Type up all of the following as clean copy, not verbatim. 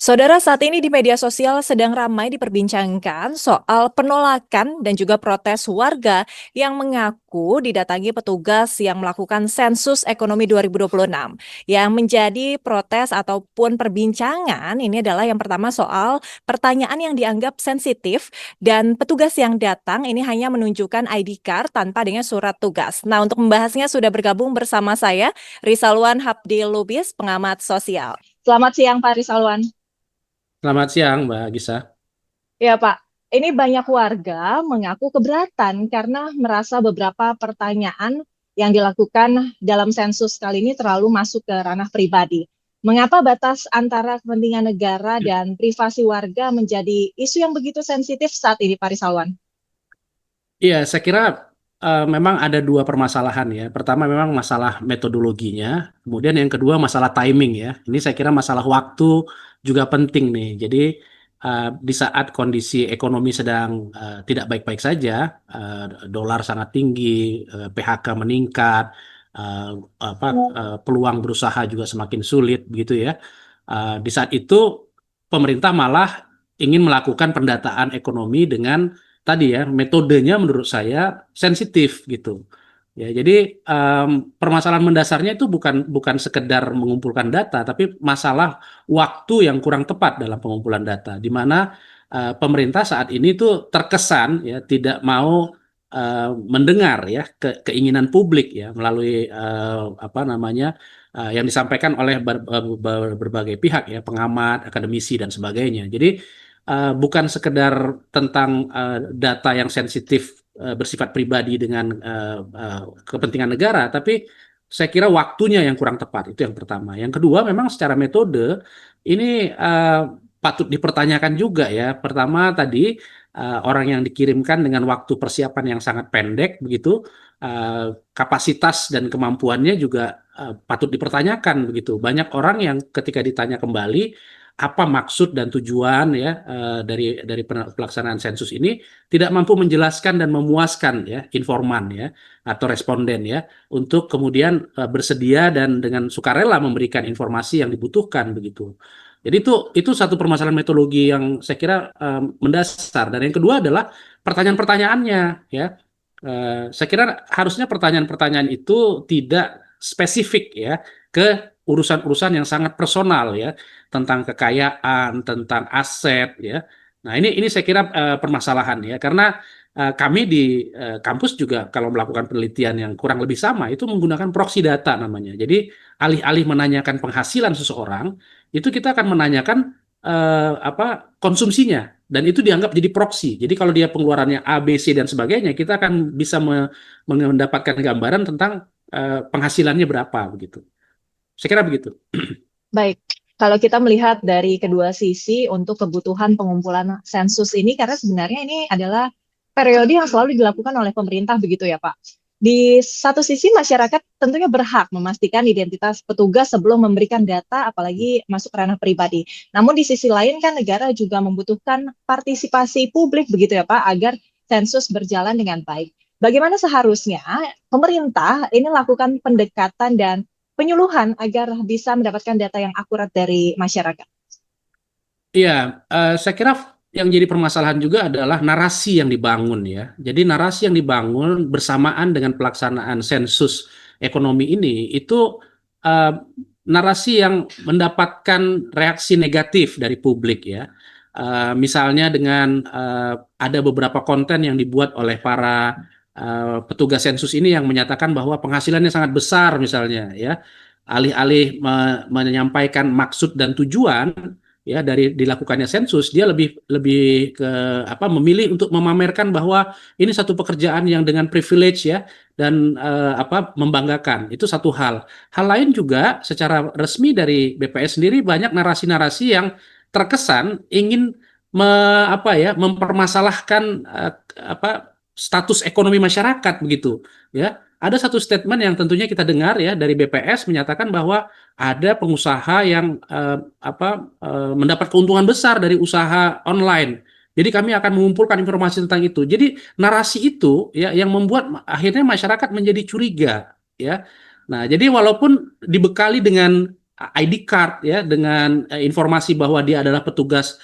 Saudara, saat ini di media sosial sedang ramai diperbincangkan soal penolakan dan juga protes warga yang mengaku didatangi petugas yang melakukan sensus ekonomi 2026. Yang menjadi protes ataupun perbincangan ini adalah yang pertama soal pertanyaan yang dianggap sensitif dan petugas yang datang ini hanya menunjukkan ID card tanpa dengan surat tugas. Nah, untuk membahasnya sudah bergabung bersama saya Rizalwan Habdi Lubis, pengamat sosial. Selamat siang Pak Rizalwan. Selamat siang, Mbak Gisa. Ya, Pak. Ini banyak warga mengaku keberatan karena merasa beberapa pertanyaan yang dilakukan dalam sensus kali ini terlalu masuk ke ranah pribadi. Mengapa batas antara kepentingan negara dan privasi warga menjadi isu yang begitu sensitif saat ini, Pak Rizalwan? Iya, saya kira memang ada dua permasalahan ya. Pertama memang masalah metodologinya, kemudian yang kedua masalah timing ya. Ini saya kira masalah waktu juga penting nih. Jadi di saat kondisi ekonomi sedang tidak baik-baik saja, dolar sangat tinggi, PHK meningkat, eh, peluang berusaha juga semakin sulit begitu ya. Di saat itu pemerintah malah ingin melakukan pendataan ekonomi dengan tadi ya metodenya menurut saya sensitif gitu. Ya, jadi permasalahan mendasarnya itu bukan sekedar mengumpulkan data, tapi masalah waktu yang kurang tepat dalam pengumpulan data, di mana pemerintah saat ini tuh terkesan ya tidak mau mendengar ya keinginan publik ya melalui apa namanya yang disampaikan oleh berbagai pihak ya, pengamat, akademisi dan sebagainya. Jadi bukan sekedar tentang data yang sensitif bersifat pribadi dengan kepentingan negara, tapi saya kira waktunya yang kurang tepat. Itu yang pertama. Yang kedua, memang secara metode ini patut dipertanyakan juga ya. Pertama tadi orang yang dikirimkan dengan waktu persiapan yang sangat pendek, begitu kapasitas dan kemampuannya juga patut dipertanyakan begitu. Banyak orang yang ketika ditanya kembali apa maksud dan tujuan ya dari pelaksanaan sensus ini tidak mampu menjelaskan dan memuaskan ya informan ya atau responden ya untuk kemudian bersedia dan dengan sukarela memberikan informasi yang dibutuhkan begitu. Jadi itu satu permasalahan metodologi yang saya kira mendasar, dan yang kedua adalah pertanyaan-pertanyaannya ya. Saya kira harusnya pertanyaan-pertanyaan itu tidak spesifik ya ke urusan-urusan yang sangat personal ya, tentang kekayaan, tentang aset ya. Nah, ini saya kira permasalahan ya, karena kami di kampus juga kalau melakukan penelitian yang kurang lebih sama itu menggunakan proxy data namanya. Jadi alih-alih menanyakan penghasilan seseorang, itu kita akan menanyakan apa konsumsinya, dan itu dianggap jadi proxy. Jadi kalau dia pengeluarannya A, B, C dan sebagainya, kita akan bisa mendapatkan gambaran tentang penghasilannya berapa begitu. Saya kira begitu. Baik, kalau kita melihat dari kedua sisi untuk kebutuhan pengumpulan sensus ini, karena sebenarnya ini adalah periode yang selalu dilakukan oleh pemerintah, begitu ya Pak. Di satu sisi masyarakat tentunya berhak memastikan identitas petugas sebelum memberikan data, apalagi masuk ranah pribadi. Namun di sisi lain kan negara juga membutuhkan partisipasi publik, begitu ya Pak, agar sensus berjalan dengan baik. Bagaimana seharusnya pemerintah ini lakukan pendekatan dan penyuluhan agar bisa mendapatkan data yang akurat dari masyarakat. Iya, saya kira yang jadi permasalahan juga adalah narasi yang dibangun ya. Jadi narasi yang dibangun bersamaan dengan pelaksanaan sensus ekonomi ini itu eh, narasi yang mendapatkan reaksi negatif dari publik ya. Misalnya dengan ada beberapa konten yang dibuat oleh para petugas sensus ini yang menyatakan bahwa penghasilannya sangat besar misalnya ya. Alih-alih menyampaikan maksud dan tujuan ya dari dilakukannya sensus, dia lebih lebih ke apa memilih untuk memamerkan bahwa ini satu pekerjaan yang dengan privilege ya, dan apa membanggakan. Itu satu hal. Hal lain juga secara resmi dari BPS sendiri banyak narasi-narasi yang terkesan ingin apa ya mempermasalahkan apa status ekonomi masyarakat begitu ya. Ada satu statement yang tentunya kita dengar ya dari BPS menyatakan bahwa ada pengusaha yang mendapat keuntungan besar dari usaha online. Jadi kami akan mengumpulkan informasi tentang itu. Jadi narasi itu ya yang membuat akhirnya masyarakat menjadi curiga ya. Nah, jadi walaupun dibekali dengan ID card ya, dengan informasi bahwa dia adalah petugas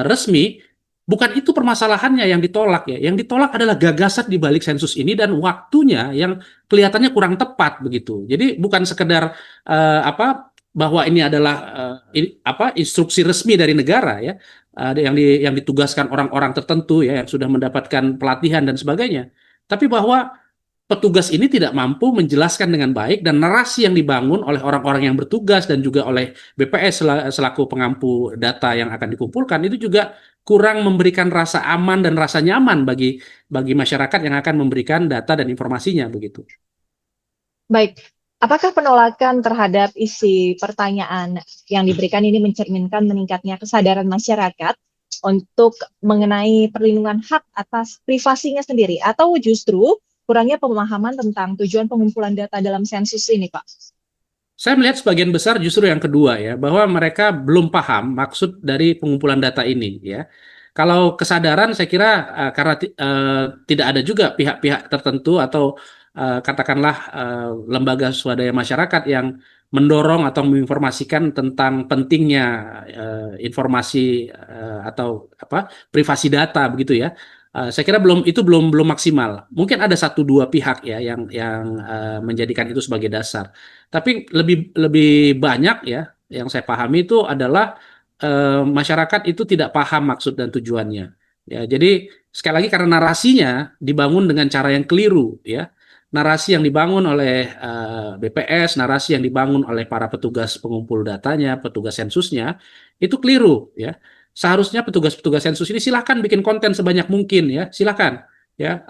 resmi, bukan itu permasalahannya yang ditolak ya. Yang ditolak adalah gagasan di balik sensus ini dan waktunya yang kelihatannya kurang tepat begitu. Jadi bukan sekedar bahwa ini adalah instruksi resmi dari negara ya, yang ditugaskan orang-orang tertentu ya yang sudah mendapatkan pelatihan dan sebagainya. Tapi bahwa petugas ini tidak mampu menjelaskan dengan baik dan narasi yang dibangun oleh orang-orang yang bertugas dan juga oleh BPS selaku pengampu data yang akan dikumpulkan itu juga kurang memberikan rasa aman dan rasa nyaman bagi masyarakat yang akan memberikan data dan informasinya begitu. Baik, apakah penolakan terhadap isi pertanyaan yang diberikan ini mencerminkan meningkatnya kesadaran masyarakat untuk mengenai perlindungan hak atas privasinya sendiri, atau justru kurangnya pemahaman tentang tujuan pengumpulan data dalam sensus ini, Pak? Saya melihat sebagian besar justru yang kedua ya, bahwa mereka belum paham maksud dari pengumpulan data ini ya. Kalau kesadaran saya kira karena tidak ada juga pihak-pihak tertentu atau katakanlah lembaga swadaya masyarakat yang mendorong atau menginformasikan tentang pentingnya informasi atau privasi data begitu ya. Saya kira belum maksimal. Mungkin ada satu dua pihak ya yang menjadikan itu sebagai dasar. Tapi lebih lebih banyak ya yang saya pahami itu adalah masyarakat itu tidak paham maksud dan tujuannya. Ya, jadi sekali lagi karena narasinya dibangun dengan cara yang keliru ya. Narasi yang dibangun oleh BPS, narasi yang dibangun oleh para petugas pengumpul datanya, petugas sensusnya itu keliru ya. Seharusnya petugas-petugas sensus ini silahkan bikin konten sebanyak mungkin ya, silahkan ya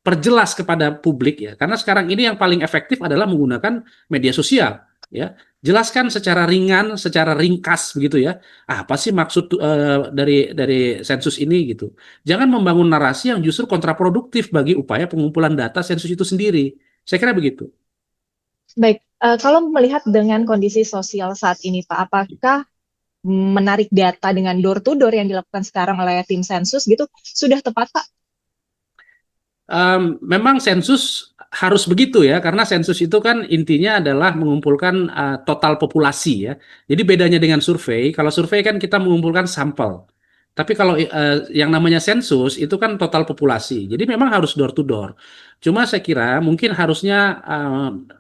perjelas kepada publik ya. Karena sekarang ini yang paling efektif adalah menggunakan media sosial ya. Jelaskan secara ringan, secara ringkas begitu ya. Apa sih maksud dari sensus ini gitu. Jangan membangun narasi yang justru kontraproduktif bagi upaya pengumpulan data sensus itu sendiri. Saya kira begitu. Baik, kalau melihat dengan kondisi sosial saat ini, Pak, apakah menarik data dengan door to door yang dilakukan sekarang oleh tim sensus gitu sudah tepat, Pak? Memang sensus harus begitu ya, karena sensus itu kan intinya adalah mengumpulkan total populasi ya. Jadi bedanya dengan survei, kalau survei kan kita mengumpulkan sampel. Tapi kalau yang namanya sensus itu kan total populasi. Jadi memang harus door to door. Cuma saya kira mungkin harusnya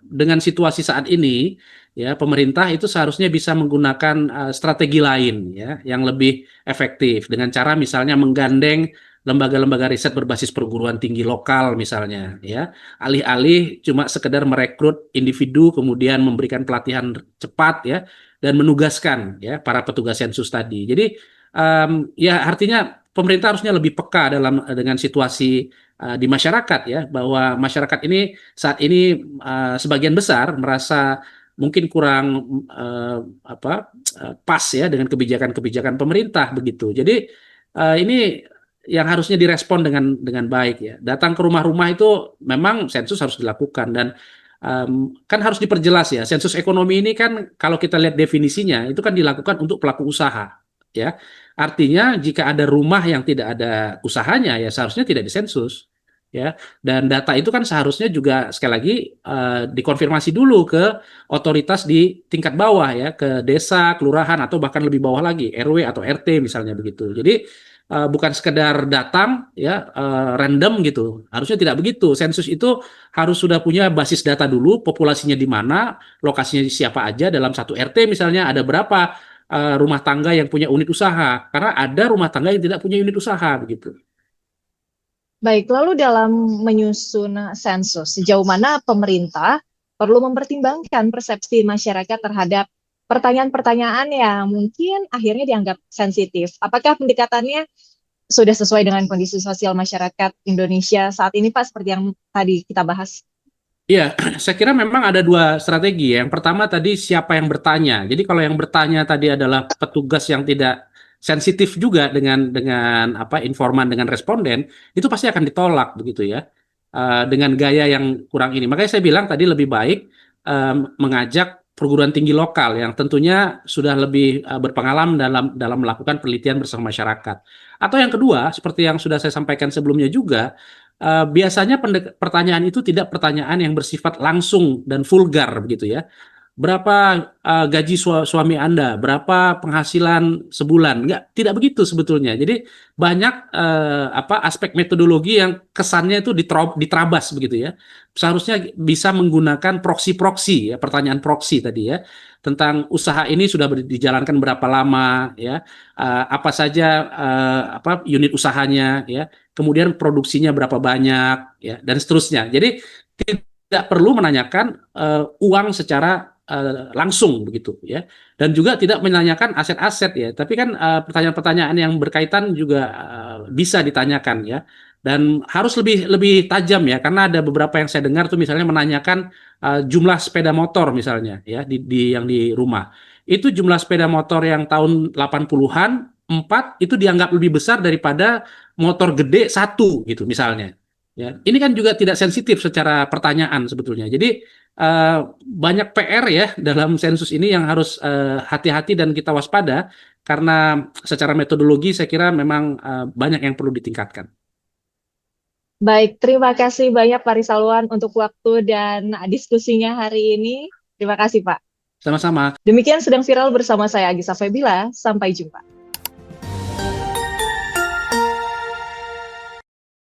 dengan situasi saat ini ya pemerintah itu seharusnya bisa menggunakan strategi lain ya yang lebih efektif dengan cara misalnya menggandeng lembaga-lembaga riset berbasis perguruan tinggi lokal misalnya ya alih-alih cuma sekedar merekrut individu kemudian memberikan pelatihan cepat ya dan menugaskan ya para petugas sensus tadi. Jadi ya artinya pemerintah harusnya lebih peka dengan situasi di masyarakat ya bahwa masyarakat ini saat ini sebagian besar merasa mungkin kurang pas ya dengan kebijakan-kebijakan pemerintah begitu. Jadi ini yang harusnya direspon dengan baik ya. Datang ke rumah-rumah itu memang sensus harus dilakukan dan kan harus diperjelas ya. Sensus ekonomi ini kan kalau kita lihat definisinya itu kan dilakukan untuk pelaku usaha ya. Artinya jika ada rumah yang tidak ada usahanya ya seharusnya tidak disensus ya. Dan data itu kan seharusnya juga sekali lagi dikonfirmasi dulu ke otoritas di tingkat bawah ya, ke desa, kelurahan atau bahkan lebih bawah lagi RW atau RT misalnya begitu. Jadi bukan sekedar datang ya random gitu. Harusnya tidak begitu. Sensus itu harus sudah punya basis data dulu, populasinya di mana, lokasinya siapa aja dalam satu RT misalnya ada berapa rumah tangga yang punya unit usaha. Karena ada rumah tangga yang tidak punya unit usaha begitu. Baik, lalu dalam menyusun sensus, sejauh mana pemerintah perlu mempertimbangkan persepsi masyarakat terhadap pertanyaan-pertanyaan yang mungkin akhirnya dianggap sensitif? Apakah pendekatannya sudah sesuai dengan kondisi sosial masyarakat Indonesia saat ini, Pak, seperti yang tadi kita bahas? Iya, saya kira memang ada dua strategi. Yang pertama tadi siapa yang bertanya. Jadi kalau yang bertanya tadi adalah petugas yang tidak sensitif juga dengan informan dengan responden, itu pasti akan ditolak begitu ya. Dengan gaya yang kurang ini. Makanya saya bilang tadi lebih baik mengajak perguruan tinggi lokal yang tentunya sudah lebih berpengalaman dalam melakukan penelitian bersama masyarakat. Atau yang kedua, seperti yang sudah saya sampaikan sebelumnya juga, biasanya pertanyaan itu tidak pertanyaan yang bersifat langsung dan vulgar begitu ya. berapa gaji suami Anda, berapa penghasilan sebulan. Enggak, tidak begitu sebetulnya. Jadi banyak aspek metodologi yang kesannya itu diterabas begitu ya. Seharusnya bisa menggunakan proksi-proksi ya, pertanyaan proksi tadi ya, tentang usaha ini sudah dijalankan berapa lama ya, apa saja unit usahanya ya, kemudian produksinya berapa banyak ya, dan seterusnya. Jadi tidak perlu menanyakan uang secara langsung begitu ya, dan juga tidak menanyakan aset-aset ya, tapi kan pertanyaan-pertanyaan yang berkaitan juga bisa ditanyakan ya, dan harus lebih lebih tajam ya, karena ada beberapa yang saya dengar tuh misalnya menanyakan jumlah sepeda motor misalnya ya, yang di rumah itu, jumlah sepeda motor yang tahun 80-an 4 itu dianggap lebih besar daripada motor gede satu gitu misalnya. Ya, ini kan juga tidak sensitif secara pertanyaan sebetulnya. Jadi banyak PR ya dalam sensus ini yang harus hati-hati dan kita waspada, karena secara metodologi saya kira memang banyak yang perlu ditingkatkan. Baik, terima kasih banyak Pak Risalwan untuk waktu dan diskusinya hari ini. Terima kasih Pak. Sama-sama. Demikian Sedang Viral bersama saya Agisa Febila. Sampai jumpa.